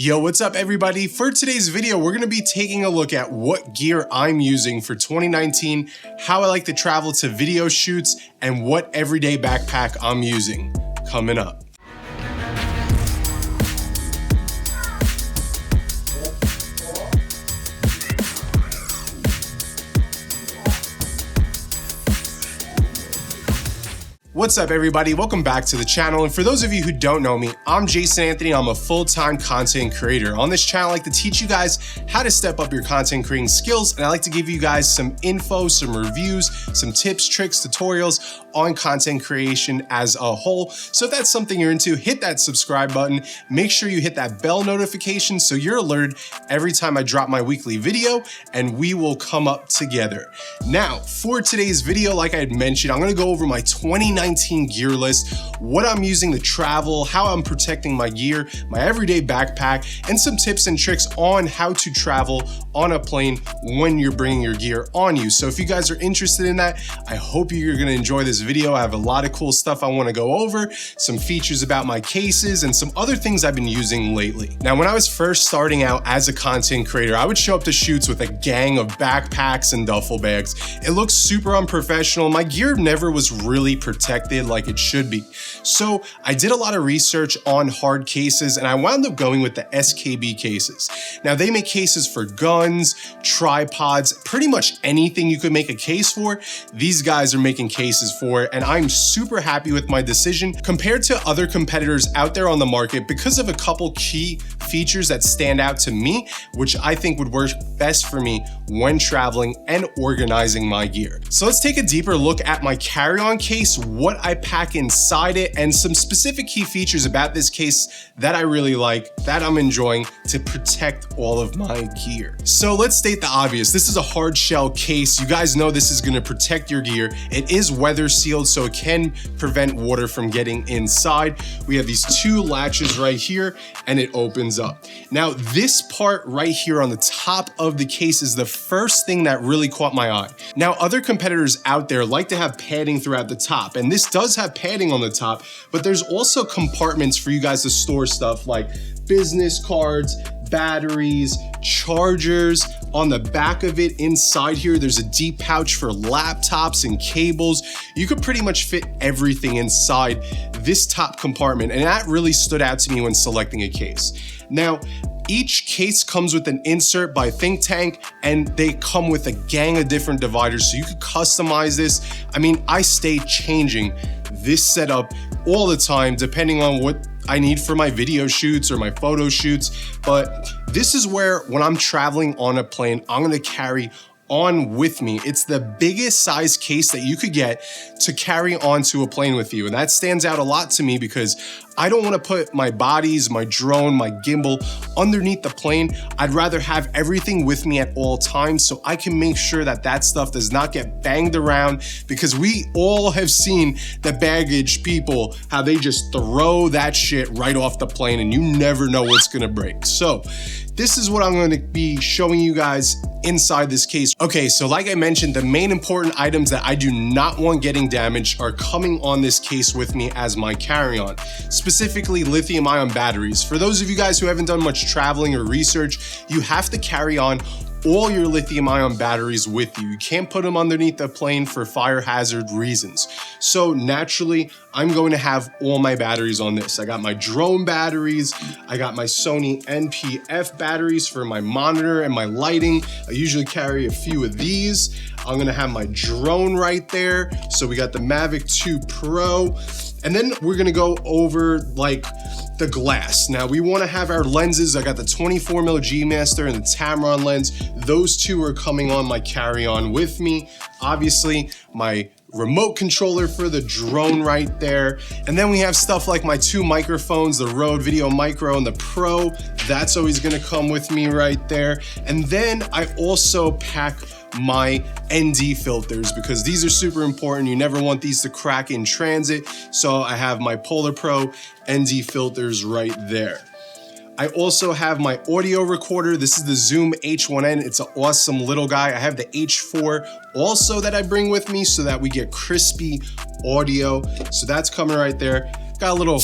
Yo, what's up everybody? For today's video, we're gonna be taking a look at what gear I'm using for 2019, how I like to travel to video shoots, and what everyday backpack I'm using. Coming up. What's up everybody, welcome back to the channel, and for those of you who don't know me, I'm Jason Anthony. I'm a full-time content creator. On this channel I like to teach you guys how to step up your content creating skills, and I like to give you guys some info, some reviews, some tips, tricks, tutorials on content creation as a whole. So if that's something you're into, hit that subscribe button, make sure you hit that bell notification so you're alerted every time I drop my weekly video, and we will come up together. Now, for today's video, like I had mentioned, I'm gonna go over my 2019 gear list, what I'm using to travel, how I'm protecting my gear, my everyday backpack, and some tips and tricks on how to travel on a plane when you're bringing your gear on you. So if you guys are interested in that, I hope you're gonna enjoy this video. I have a lot of cool stuff I wanna go over, some features about my cases, and some other things I've been using lately. Now, when I was first starting out as a content creator, I would show up to shoots with a gang of backpacks and duffel bags. It looked super unprofessional. My gear never was really protected like it should be. So I did a lot of research on hard cases, and I wound up going with the SKB cases. Now they make cases for guns, tripods, pretty much anything you could make a case for. These guys are making cases for it, and I'm super happy with my decision compared to other competitors out there on the market because of a couple key features that stand out to me, which I think would work best for me when traveling and organizing my gear. So let's take a deeper look at my carry-on case, what I pack inside it, and some specific key features about this case that I really like, that I'm enjoying to protect all of my gear. So let's state the obvious. This is a hard shell case. You guys know this is gonna protect your gear. It is weather sealed, so it can prevent water from getting inside. We have these two latches right here, and it opens up. Now, this part right here on the top of the case is the first thing that really caught my eye. Now, other competitors out there like to have padding throughout the top, and this does have padding on the top, but there's also compartments for you guys to store stuff like business cards, batteries, chargers. On the back of it, inside here, there's a deep pouch for laptops and cables. You could pretty much fit everything inside this top compartment, and that really stood out to me when selecting a case. Now, each case comes with an insert by Think Tank, and they come with a gang of different dividers, so you could customize this. I mean, I stay changing this setup all the time, depending on what I need for my video shoots or my photo shoots. But this is where, when I'm traveling on a plane, I'm gonna carry on with me. It's the biggest size case that you could get to carry onto a plane with you. And that stands out a lot to me because I don't want to put my bodies, my drone, my gimbal underneath the plane. I'd rather have everything with me at all times so I can make sure that that stuff does not get banged around, because we all have seen the baggage people, how they just throw that shit right off the plane and you never know what's gonna break. So this is what I'm going to be showing you guys inside this case. Okay, so like I mentioned, the main important items that I do not want getting damaged are coming on this case with me as my carry-on, specifically lithium-ion batteries. For those of you guys who haven't done much traveling or research, you have to carry on all your lithium-ion batteries with you. You can't put them underneath the plane for fire hazard reasons. So naturally, I'm going to have all my batteries on this. I got my drone batteries, I got my Sony NPF batteries for my monitor and my lighting. I usually carry a few of these. I'm gonna have my drone right there. So we got the Mavic 2 Pro. And then we're gonna go over like the glass. Now we wanna have our lenses. I got the 24mm G Master and the Tamron lens. Those two are coming on my carry-on with me. Obviously, my remote controller for the drone right there. And then we have stuff like my two microphones, the Rode Video Micro and the Pro. That's always gonna come with me right there. And then I also pack my ND filters because these are super important. You never want these to crack in transit. So I have my Polar Pro ND filters right there. I also have my audio recorder. This is the Zoom H1N. It's an awesome little guy. I have the H4 also that I bring with me so that we get crispy audio. So that's coming right there. Got a little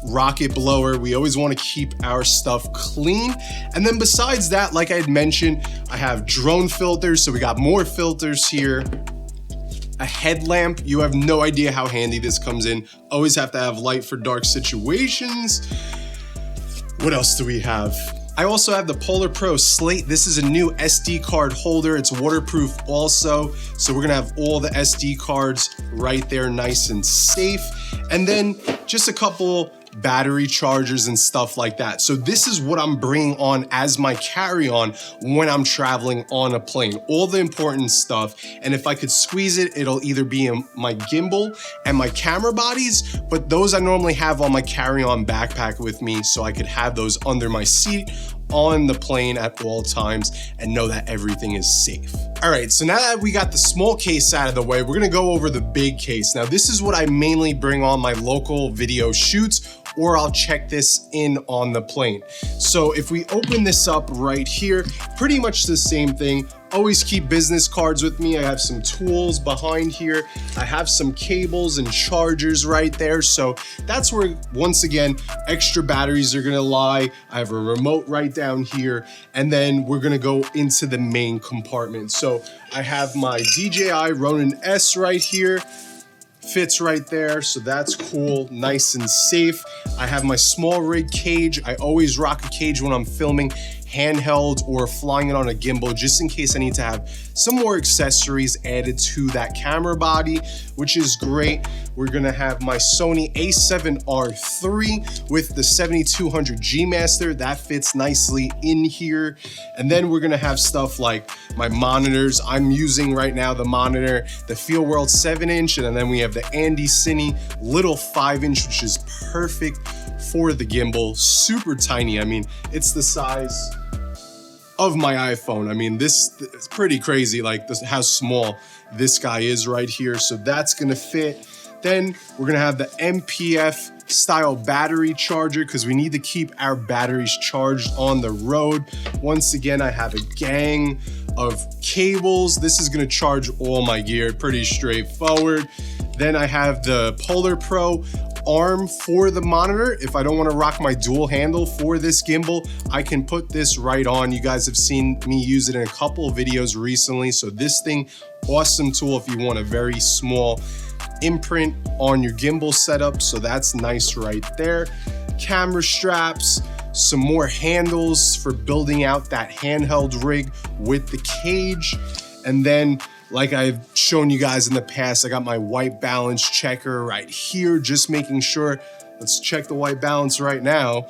rocket blower. We always want to keep our stuff clean. And then besides that, like I had mentioned, I have drone filters. So we got more filters here. A headlamp. You have no idea how handy this comes in. Always have to have light for dark situations. What else do we have? I also have the Polar Pro Slate. This is a new SD card holder. It's waterproof also. So we're gonna have all the SD cards right there, nice and safe. And then just a couple battery chargers and stuff like that. So this is what I'm bringing on as my carry-on when I'm traveling on a plane. All the important stuff. And if I could squeeze it, it'll either be in my gimbal and my camera bodies, but those I normally have on my carry-on backpack with me so I could have those under my seat on the plane at all times and know that everything is safe. All right, so now that we got the small case out of the way, we're gonna go over the big case. Now, this is what I mainly bring on my local video shoots, or I'll check this in on the plane. So if we open this up right here, pretty much the same thing. Always keep business cards with me. I have some tools behind here. I have some cables and chargers right there. So that's where, once again, extra batteries are gonna lie. I have a remote right down here. And then we're gonna go into the main compartment. So I have my DJI Ronin S right here. Fits right there, so that's cool, nice and safe. I have my small rig cage. I always rock a cage when I'm filming handheld or flying it on a gimbal, just in case I need to have some more accessories added to that camera body, which is great. We're gonna have my Sony A7 R3 with the 7200 G Master. That fits nicely in here. And then we're gonna have stuff like my monitors. I'm using right now the monitor, the FeelWorld 7-inch, and then we have the Andy Cine little 5-inch, which is perfect for the gimbal. Super tiny. I mean, it's the size of my iPhone. I mean, this is pretty crazy, like this, how small this guy is right here. So that's gonna fit. Then we're gonna have the MPF style battery charger because we need to keep our batteries charged on the road. Once again, I have a gang of cables. This is gonna charge all my gear, pretty straightforward. Then I have the Polar Pro arm for the monitor. If I don't want to rock my dual handle for this gimbal, I can put this right on. You guys have seen me use it in a couple of videos recently. So this thing, awesome tool if you want a very small imprint on your gimbal setup. So that's nice right there. Camera straps, some more handles for building out that handheld rig with the cage. And then, like I've shown you guys in the past, I got my white balance checker right here, just making sure, let's check the white balance right now.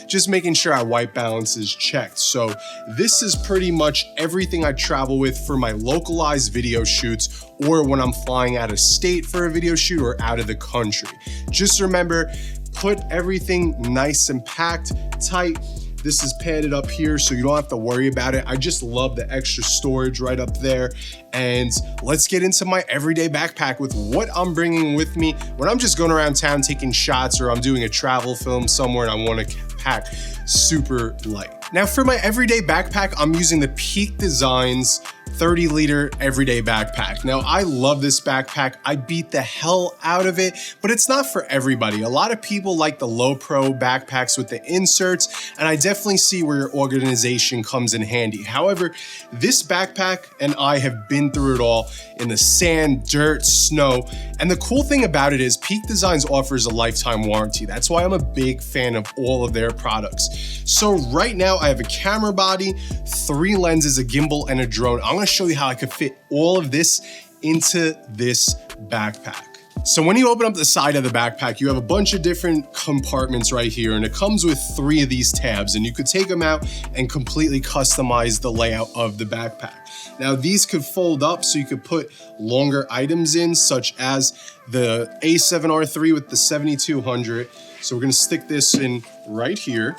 Just making sure our white balance is checked. So this is pretty much everything I travel with for my localized video shoots or when I'm flying out of state for a video shoot or out of the country. Just remember, put everything nice and packed, tight. This is padded up here, so you don't have to worry about it. I just love the extra storage right up there. And let's get into my everyday backpack with what I'm bringing with me when I'm just going around town taking shots or I'm doing a travel film somewhere and I want to pack super light. Now for my everyday backpack, I'm using the Peak Designs 30-liter everyday backpack. Now, I love this backpack. I beat the hell out of it, but it's not for everybody. A lot of people like the low pro backpacks with the inserts, and I definitely see where your organization comes in handy. However, this backpack and I have been through it all in the sand, dirt, snow, and the cool thing about it is Peak Designs offers a lifetime warranty. That's why I'm a big fan of all of their products. So right now, I have a camera body, 3 lenses, a gimbal, and a drone. I'm gonna show you how I could fit all of this into this backpack. So when you open up the side of the backpack, you have a bunch of different compartments right here, and it comes with 3 of these tabs, and you could take them out and completely customize the layout of the backpack. Now these could fold up so you could put longer items in, such as the A7 R3 with the 7200. So we're gonna stick this in right here,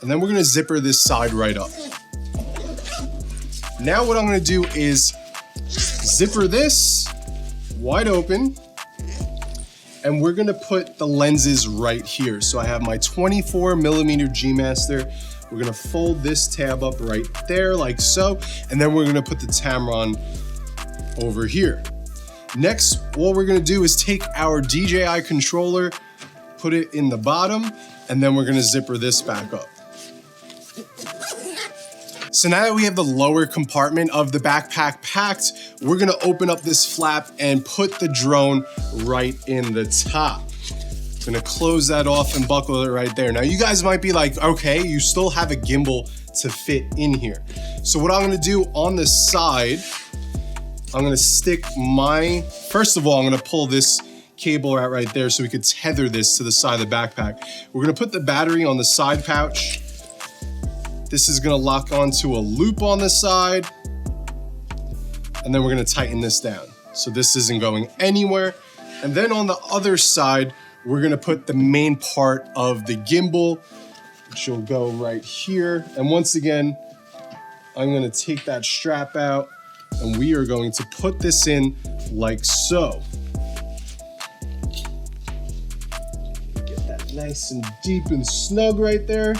and then we're gonna zipper this side right up. Now what I'm gonna do is zipper this wide open, and we're gonna put the lenses right here. So I have my 24mm G Master. We're gonna fold this tab up right there like so, and then we're gonna put the Tamron over here. Next, what we're gonna do is take our DJI controller, put it in the bottom, and then we're gonna zipper this back up. So now that we have the lower compartment of the backpack packed, we're gonna open up this flap and put the drone right in the top. I'm gonna close that off and buckle it right there. Now you guys might be like, okay, you still have a gimbal to fit in here. So what I'm gonna do on the side, I'm gonna stick first of all, I'm gonna pull this cable out right there so we could tether this to the side of the backpack. We're gonna put the battery on the side pouch. This is gonna lock onto a loop on the side, and then we're gonna tighten this down. So this isn't going anywhere. And then on the other side, we're gonna put the main part of the gimbal, which will go right here. And once again, I'm gonna take that strap out and we are going to put this in like so. Get that nice and deep and snug right there.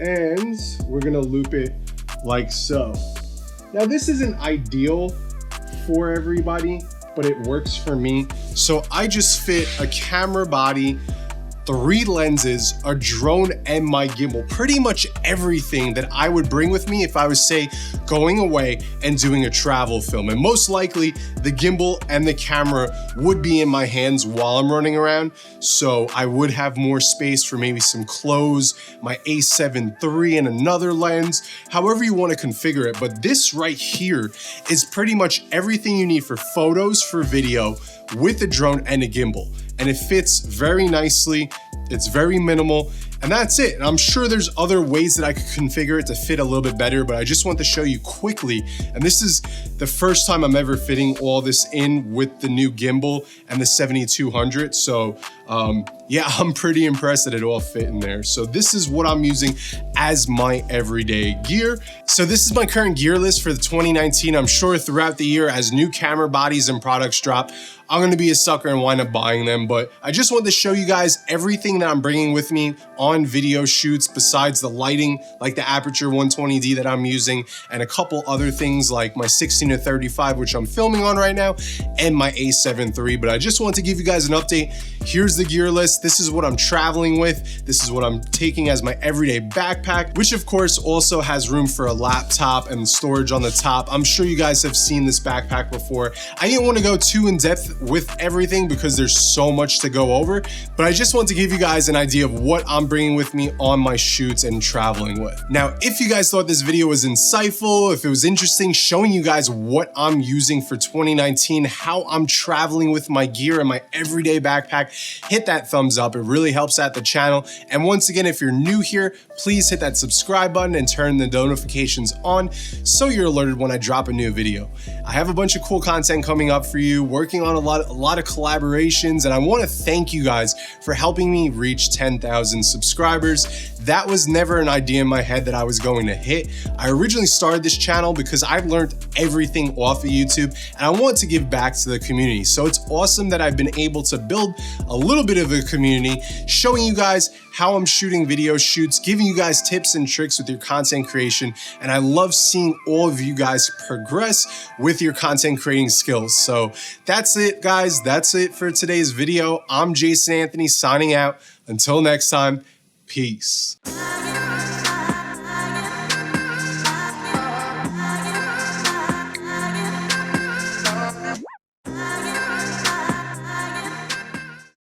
And we're gonna loop it like so. Now this isn't ideal for everybody, but it works for me. So I just fit a camera body, 3 lenses, a drone, and my gimbal. Pretty much everything that I would bring with me if I was, say, going away and doing a travel film. And most likely, the gimbal and the camera would be in my hands while I'm running around. So I would have more space for maybe some clothes, my A7 III and another lens, however you want to configure it. But this right here is pretty much everything you need for photos, for video, with a drone and a gimbal. And it fits very nicely, it's very minimal, and that's it. And I'm sure there's other ways that I could configure it to fit a little bit better, but I just want to show you quickly. And this is the first time I'm ever fitting all this in with the new gimbal and the 7200. So yeah, I'm pretty impressed that it all fit in there. So this is what I'm using as my everyday gear. So this is my current gear list for the 2019. I'm sure throughout the year, as new camera bodies and products drop, I'm gonna be a sucker and wind up buying them. But I just wanted to show you guys everything that I'm bringing with me on video shoots, besides the lighting, like the Aperture 120D that I'm using, and a couple other things like my 16-35, which I'm filming on right now, and my A7 III. But I just wanted to give you guys an update. Here's the gear list. This is what I'm traveling with. This is what I'm taking as my everyday backpack, which of course also has room for a laptop and storage on the top. I'm sure you guys have seen this backpack before. I didn't want to go too in depth with everything because there's so much to go over, but I just want to give you guys an idea of what I'm bringing with me on my shoots and traveling with. Now, if you guys thought this video was insightful, if it was interesting, showing you guys what I'm using for 2019, how I'm traveling with my gear and my everyday backpack, hit that thumbs up. It really helps out the channel. And once again, if you're new here, please hit that subscribe button and turn the notifications on so you're alerted when I drop a new video. I have a bunch of cool content coming up for you, working on a lot of collaborations, and I want to thank you guys for helping me reach 10,000 subscribers. That was never an idea in my head that I was going to hit. I originally started this channel because I've learned everything off of YouTube and I want to give back to the community. So it's awesome that I've been able to build a little bit of a community, showing you guys how I'm shooting video shoots, giving you guys tips and tricks with your content creation. And I love seeing all of you guys progress with your content creating skills. So that's it, guys. That's it for today's video. I'm Jason Anthony signing out. Until next time, peace.